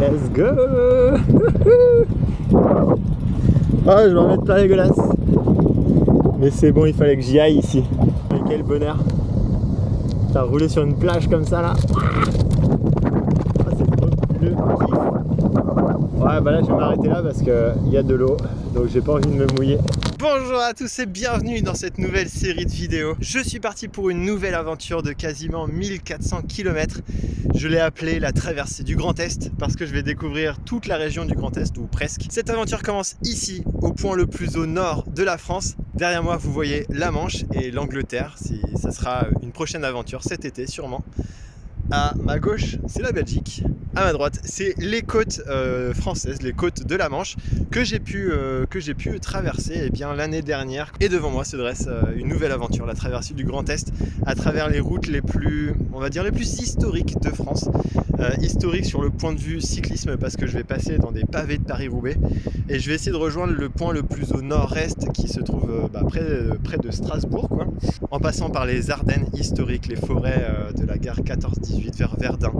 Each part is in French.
Let's go. Ah, je vais en mettre plein les glaces. Mais c'est bon, il fallait que j'y aille ici. Mais quel bonheur. T'as roulé sur une plage comme ça là. Ah, c'est trop le kiff. Ouais, bah là je vais m'arrêter là parce qu'il y a de l'eau. Donc j'ai pas envie de me mouiller. Bonjour à tous et bienvenue dans cette nouvelle série de vidéos. Je suis parti pour une nouvelle aventure de quasiment 1400 km. Je l'ai appelée la traversée du Grand Est parce que je vais découvrir toute la région du Grand Est, ou presque. Cette aventure commence ici, au point le plus au nord de la France. Derrière moi, vous voyez la Manche et l'Angleterre. Ça sera une prochaine aventure cet été, sûrement. À ma gauche, c'est la Belgique. À ma droite, c'est les côtes françaises, les côtes de la Manche que j'ai pu traverser l'année dernière. Et devant moi se dresse une nouvelle aventure, la traversée du Grand Est, à travers les routes les plus, on va dire, les plus historiques de France. Historique sur le point de vue cyclisme parce que je vais passer dans des pavés de Paris-Roubaix et je vais essayer de rejoindre le point le plus au nord-est qui se trouve près de Strasbourg, quoi, en passant par les Ardennes historiques, les forêts de la gare 14-18 vers Verdun.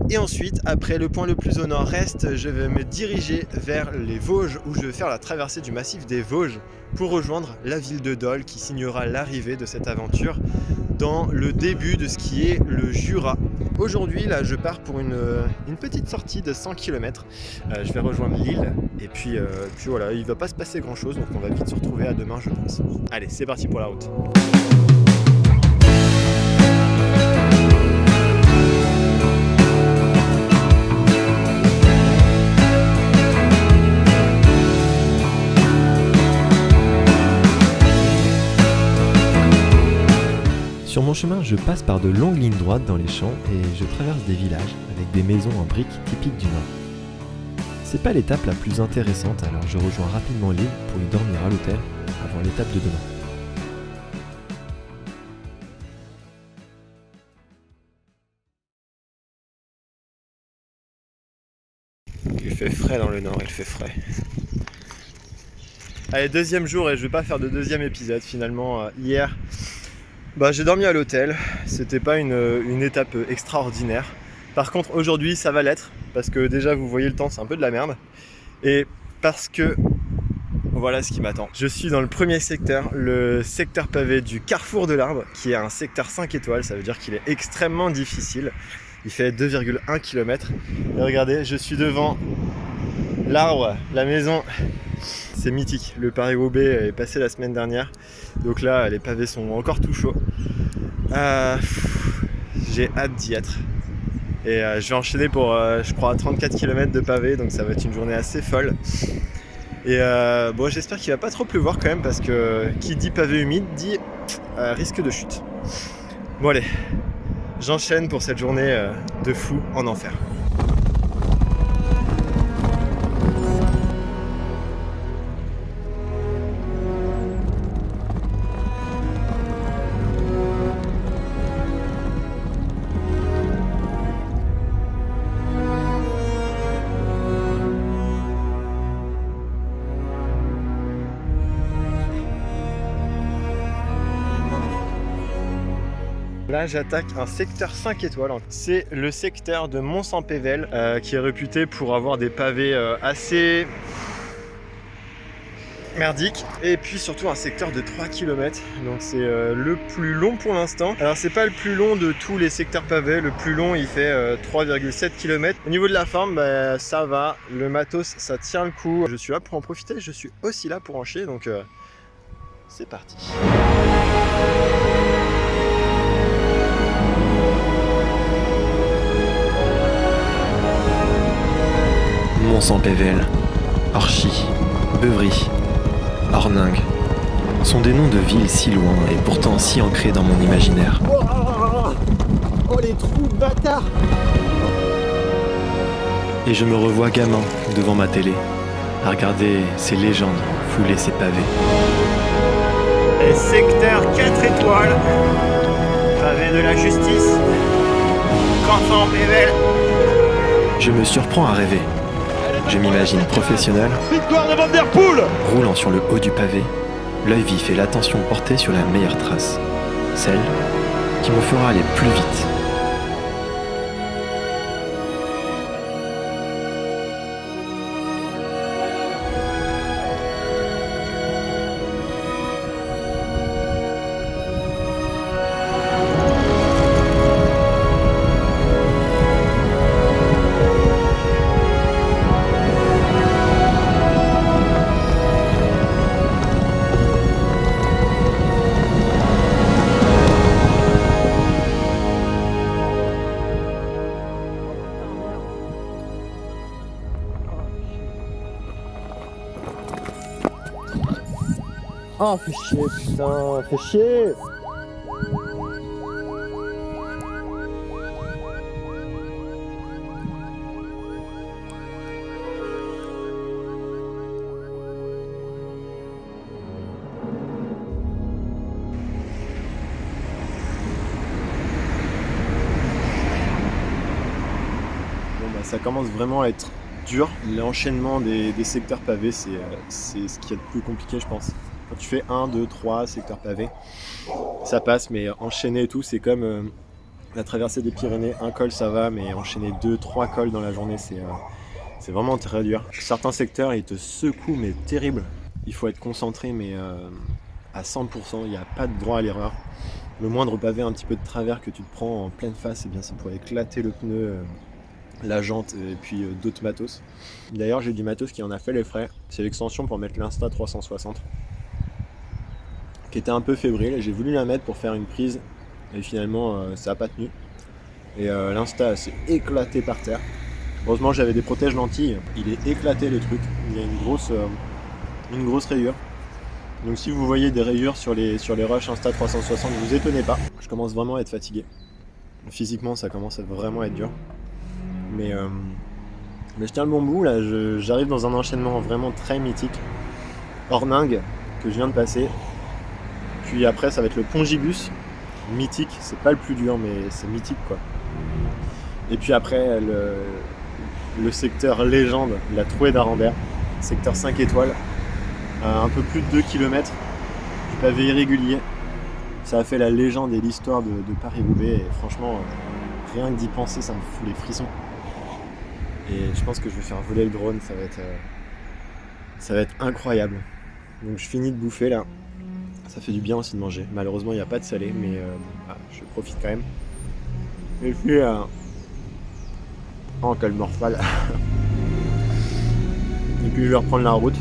Et ensuite, après le point le plus au nord-est, je vais me diriger vers les Vosges où je vais faire la traversée du massif des Vosges pour rejoindre la ville de Dole qui signera l'arrivée de cette aventure dans le début de ce qui est le Jura. Aujourd'hui, là, je pars pour une petite sortie de 100 km. Je vais rejoindre Lille et puis voilà, il va pas se passer grand chose, donc on va vite se retrouver à demain, je pense. Allez, c'est parti pour la route. Sur mon chemin, je passe par de longues lignes droites dans les champs et je traverse des villages avec des maisons en briques typiques du Nord. C'est pas l'étape la plus intéressante, alors je rejoins rapidement Lille pour y dormir à l'hôtel avant l'étape de demain. Il fait frais dans le Nord, il fait frais. Allez, deuxième jour et je vais pas faire de deuxième épisode finalement. Hier, j'ai dormi à l'hôtel, c'était pas une étape extraordinaire. Par contre aujourd'hui ça va l'être, parce que déjà vous voyez le temps, c'est un peu de la merde. Et parce que voilà ce qui m'attend. Je suis dans le premier secteur, le secteur pavé du Carrefour de l'Arbre, qui est un secteur 5 étoiles, ça veut dire qu'il est extrêmement difficile. Il fait 2,1 km. Et regardez, je suis devant l'Arbre, la maison. C'est mythique, le Paris-Roubaix est passé la semaine dernière. Donc là, les pavés sont encore tout chauds. J'ai hâte d'y être. Et je vais enchaîner pour, je crois, 34 km de pavés. Donc ça va être une journée assez folle. Et j'espère qu'il va pas trop pleuvoir quand même. Parce que qui dit pavé humide dit risque de chute. Bon allez, j'enchaîne pour cette journée de fou en enfer. Là, j'attaque un secteur 5 étoiles. C'est le secteur de Mont-Saint-Pével qui est réputé pour avoir des pavés assez merdiques. Et puis surtout un secteur de 3 km. Donc c'est le plus long pour l'instant. Alors c'est pas le plus long de tous les secteurs pavés. Le plus long il fait 3,7 km. Au niveau de la forme, ça va. Le matos, ça tient le coup. Je suis là pour en profiter. Je suis aussi là pour en chier. Donc c'est parti. Mont-Saint-Pével, Orchy, Beuvry, Orningue sont des noms de villes si loin et pourtant si ancrés dans mon imaginaire. Oh les trous bâtards! Et je me revois gamin devant ma télé, à regarder ces légendes fouler ces pavés. Et secteur 4 étoiles, pavé de la justice, Mont-Saint-Pével. Je me surprends à rêver. Je m'imagine professionnel, Victoire de Van Der Poel, roulant sur le haut du pavé, l'œil vif et l'attention portée sur la meilleure trace, celle qui me fera aller plus vite. Oh, fais chier, putain, fais chier. Ça commence vraiment à être dur. L'enchaînement des secteurs pavés, c'est ce qui est le plus compliqué, je pense. Quand tu fais 1, 2, 3 secteurs pavés, ça passe, mais enchaîner et tout, c'est comme la traversée des Pyrénées. Un col, ça va, mais enchaîner 2, 3 cols dans la journée, c'est vraiment très dur. Certains secteurs, ils te secouent, mais terrible. Il faut être concentré, mais à 100%, il n'y a pas de droit à l'erreur. Le moindre pavé, un petit peu de travers que tu te prends en pleine face, eh bien, ça pourrait éclater le pneu, la jante et puis d'autres matos. D'ailleurs, j'ai du matos qui en a fait les frais. C'est l'extension pour mettre l'Insta 360 qui était un peu fébrile. J'ai voulu la mettre pour faire une prise et finalement ça n'a pas tenu. Et l'Insta s'est éclaté par terre. Heureusement, j'avais des protèges lentilles. Il est éclaté le truc. Il y a une grosse rayure. Donc si vous voyez des rayures sur les rushs Insta 360, ne vous étonnez pas. Je commence vraiment à être fatigué. Physiquement, ça commence à vraiment être dur. Mais je tiens le bon bout, là, j'arrive dans un enchaînement vraiment très mythique. Orningue, que je viens de passer. Puis après, ça va être le Pongibus. Mythique, c'est pas le plus dur, mais c'est mythique, quoi. Et puis après, le secteur légende, la Trouée d'Arambert. Secteur 5 étoiles. Un peu plus de 2 km. Du pavé irrégulier. Ça a fait la légende et l'histoire de Paris-Roubaix. Et franchement, rien que d'y penser, ça me fout les frissons. Et je pense que je vais faire voler le drone, ça va être incroyable. Donc je finis de bouffer là. Ça fait du bien aussi de manger. Malheureusement il n'y a pas de salé, mais je profite quand même. Et puis oh quel morphale. Et puis je vais reprendre la route.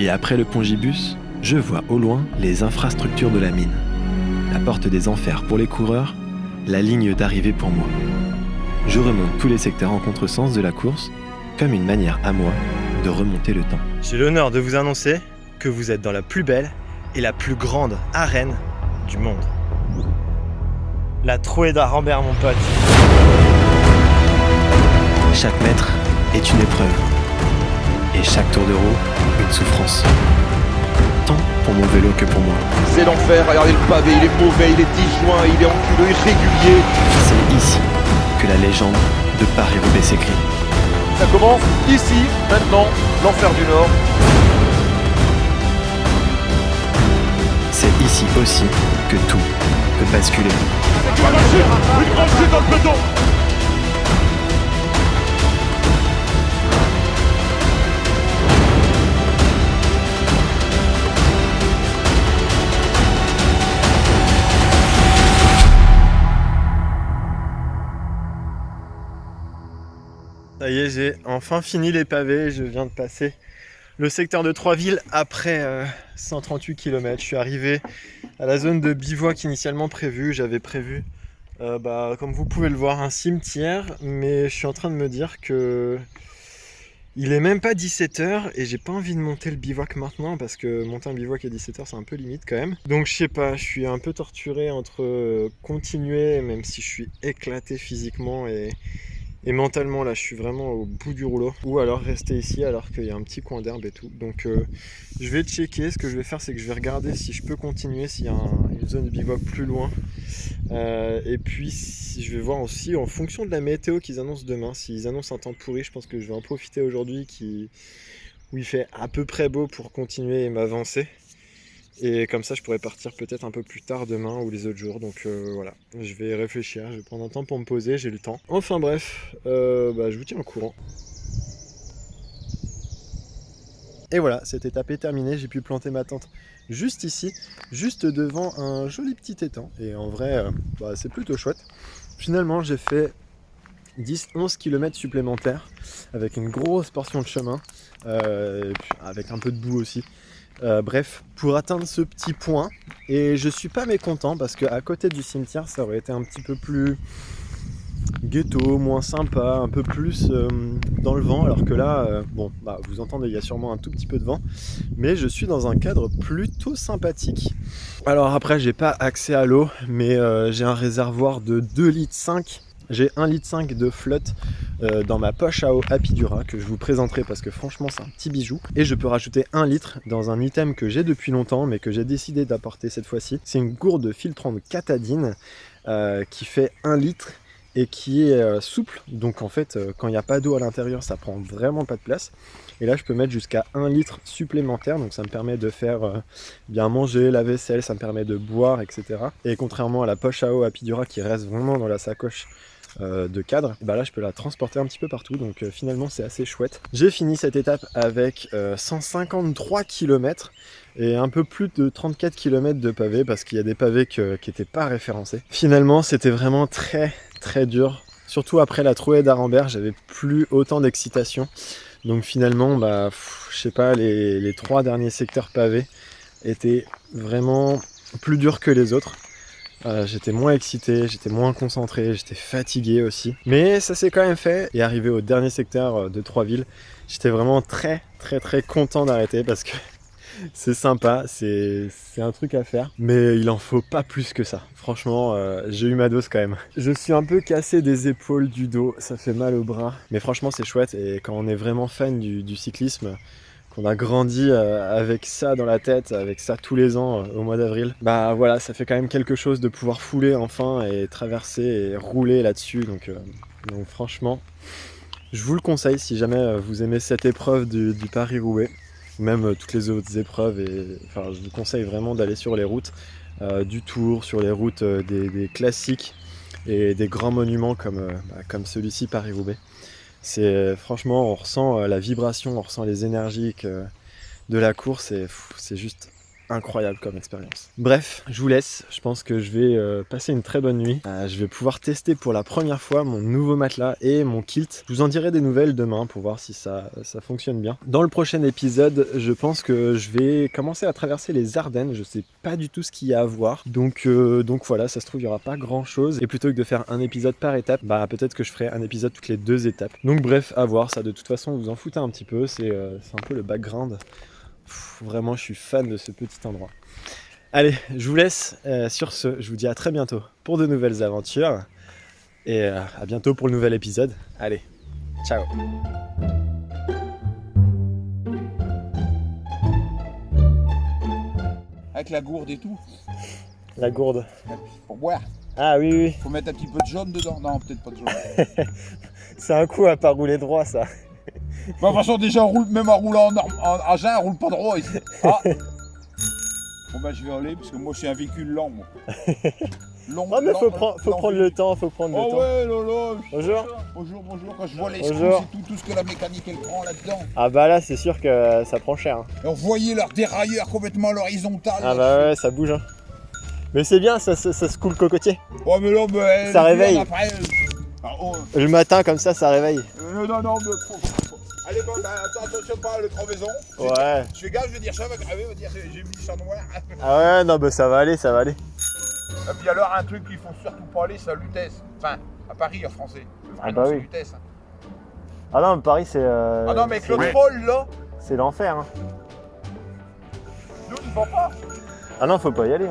Et après le Pongibus, je vois au loin les infrastructures de la mine. La porte des enfers pour les coureurs, la ligne d'arrivée pour moi. Je remonte tous les secteurs en contresens de la course, comme une manière à moi de remonter le temps. J'ai l'honneur de vous annoncer que vous êtes dans la plus belle et la plus grande arène du monde. La Trouée d'Arambert, mon pote. Chaque mètre est une épreuve. Et chaque tour de roue, une souffrance. Tant pour mon vélo que pour moi. C'est l'enfer, regardez le pavé, il est mauvais, il est disjoint, il est enculé, irrégulier. C'est ici que la légende de Paris-Roubaix s'écrit. Ça commence ici, maintenant, l'enfer du Nord. C'est ici aussi que tout peut basculer. Une grande chute dans le peloton. Ça y est, j'ai enfin fini les pavés, je viens de passer le secteur de Troisville après 138 km. Je suis arrivé à la zone de bivouac initialement prévue. J'avais prévu, comme vous pouvez le voir, un cimetière, mais je suis en train de me dire que il est même pas 17h et j'ai pas envie de monter le bivouac maintenant parce que monter un bivouac à 17h c'est un peu limite quand même. Donc je sais pas, je suis un peu torturé entre continuer, même si je suis éclaté physiquement et mentalement là je suis vraiment au bout du rouleau, ou alors rester ici alors qu'il y a un petit coin d'herbe et tout. Donc je vais checker. Ce que je vais faire, c'est que je vais regarder si je peux continuer, s'il y a une zone de bivouac plus loin, et puis je vais voir aussi en fonction de la météo qu'ils annoncent demain. S'ils annoncent un temps pourri, je pense que je vais en profiter aujourd'hui où il fait à peu près beau pour continuer et m'avancer. Et comme ça, je pourrais partir peut-être un peu plus tard demain ou les autres jours. Donc voilà, je vais réfléchir, je vais prendre un temps pour me poser, j'ai le temps. Enfin bref, je vous tiens au courant. Et voilà, cette étape est terminée. J'ai pu planter ma tente juste ici, juste devant un joli petit étang. Et en vrai, c'est plutôt chouette. Finalement, j'ai fait 10-11 km supplémentaires avec une grosse portion de chemin, avec un peu de boue aussi. Bref, pour atteindre ce petit point, et je suis pas mécontent parce qu'à côté du cimetière ça aurait été un petit peu plus ghetto, moins sympa, un peu plus dans le vent, alors que là, vous entendez, il y a sûrement un tout petit peu de vent, mais je suis dans un cadre plutôt sympathique. Alors après, j'ai pas accès à l'eau, mais j'ai un réservoir de 2,5 litres. J'ai 1,5 litre de flotte dans ma poche à eau Apidura que je vous présenterai parce que franchement c'est un petit bijou. Et je peux rajouter 1 litre dans un item que j'ai depuis longtemps mais que j'ai décidé d'apporter cette fois-ci. C'est une gourde filtrante Katadyn qui fait 1 litre et qui est souple. Donc en fait quand il n'y a pas d'eau à l'intérieur ça prend vraiment pas de place. Et là je peux mettre jusqu'à 1 litre supplémentaire, donc ça me permet de faire bien manger, la vaisselle, ça me permet de boire, etc. Et contrairement à la poche à eau Apidura qui reste vraiment dans la sacoche de cadre, bah là je peux la transporter un petit peu partout, donc finalement c'est assez chouette. J'ai fini cette étape avec 153 km et un peu plus de 34 km de pavés parce qu'il y a des pavés qui n'étaient pas référencés. Finalement c'était vraiment très dur, surtout après la trouée d'Arambert, j'avais plus autant d'excitation. Donc finalement, je sais pas, les 3 derniers secteurs pavés étaient vraiment plus durs que les autres. J'étais moins excité, j'étais moins concentré, j'étais fatigué aussi. Mais ça s'est quand même fait. Et arrivé au dernier secteur de Troisville, j'étais vraiment très content d'arrêter parce que c'est sympa, c'est un truc à faire. Mais il en faut pas plus que ça. Franchement, j'ai eu ma dose quand même. Je suis un peu cassé des épaules, du dos, ça fait mal au bras. Mais franchement, c'est chouette. Et quand on est vraiment fan du cyclisme, qu'on a grandi avec ça dans la tête, avec ça tous les ans au mois d'avril, bah voilà, ça fait quand même quelque chose de pouvoir fouler enfin et traverser et rouler là-dessus. Donc franchement, je vous le conseille si jamais vous aimez cette épreuve du Paris-Roubaix, même toutes les autres épreuves. Et enfin, je vous conseille vraiment d'aller sur les routes du Tour, sur les routes des classiques et des grands monuments comme celui-ci, Paris-Roubaix. C'est franchement, on ressent la vibration, on ressent les énergies de la course et c'est juste incroyable comme expérience. Bref, je vous laisse, je pense que je vais passer une très bonne nuit. Je vais pouvoir tester pour la première fois mon nouveau matelas et mon kilt. Je vous en dirai des nouvelles demain pour voir si ça fonctionne bien. Dans le prochain épisode, je pense que je vais commencer à traverser les Ardennes. Je sais pas du tout ce qu'il y a à voir. Donc voilà, ça se trouve il n'y aura pas grand chose. Et plutôt que de faire un épisode par étape, peut-être que je ferai un épisode toutes les 2 étapes. Donc bref, à voir, ça de toute façon vous en foutez un petit peu, c'est un peu le background. Vraiment, je suis fan de ce petit endroit. Allez, je vous laisse. Sur ce, je vous dis à très bientôt pour de nouvelles aventures. Et à bientôt pour le nouvel épisode. Allez, ciao. Avec la gourde et tout. La gourde. Pour boire. Ah oui. Faut mettre un petit peu de jaune dedans. Non, peut-être pas de jaune. C'est un coup à pas rouler droit, ça. De toute façon, déjà, même en roulant en jeun, on roule pas droit ici. Ah. Bon, je vais aller parce que moi, je suis un véhicule lent. Moi. Mais faut prendre le temps, faut prendre le temps. Ouais, lolo. Bonjour. Bonjour. Quand je vois les screws et tout ce que la mécanique elle prend là-dedans. Ah bah là, c'est sûr que ça prend cher. Et on voyait leur dérailleur complètement à l'horizontale. Ah bah ouais, ça bouge. Mais c'est bien, ça se coule le cocotier. Ouais, mais non, ça réveille. Après, le matin, comme ça réveille. Non, mais allez, attention pas le crevaison. Ouais. Je fais gaffe, je vais dire ça va crever, je vais dire j'ai mis ça noir. Ah ouais, non, bah ça va aller. Et puis alors, un truc qu'il faut surtout pas aller, c'est à Lutèce. Enfin, à Paris en français. Ah bah oui. Lutèce. Ah non, mais Paris, c'est. Ah non, mais Claude Paul là. C'est l'enfer. Nous, ne va pas. Ah non, faut pas y aller.